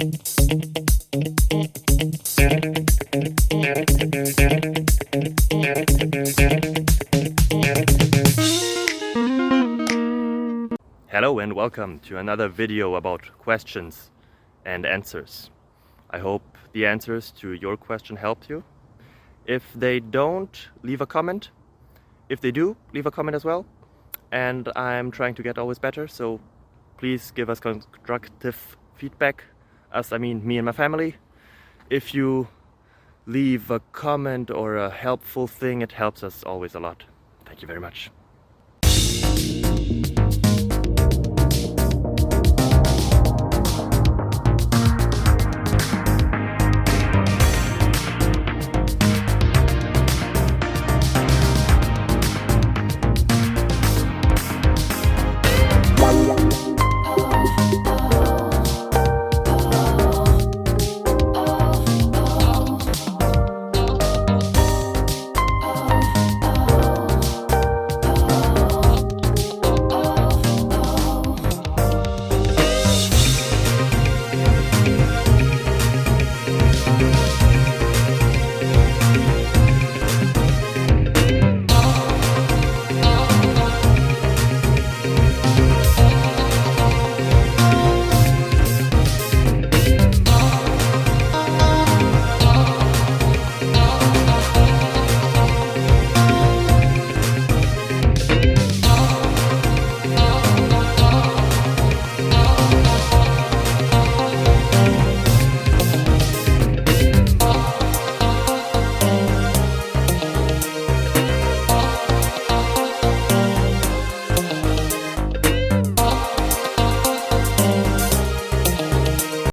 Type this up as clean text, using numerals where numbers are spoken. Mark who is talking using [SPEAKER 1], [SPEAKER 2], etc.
[SPEAKER 1] Hello and welcome to another video about questions and answers. I hope the answers to your question helped you. If they don't, leave a comment. If they do, leave a comment as well. And I'm trying to get always better, so please give us constructive feedback. Us, I mean me and my family. If you leave a comment or a helpful thing, it helps us always a lot. Thank you very much.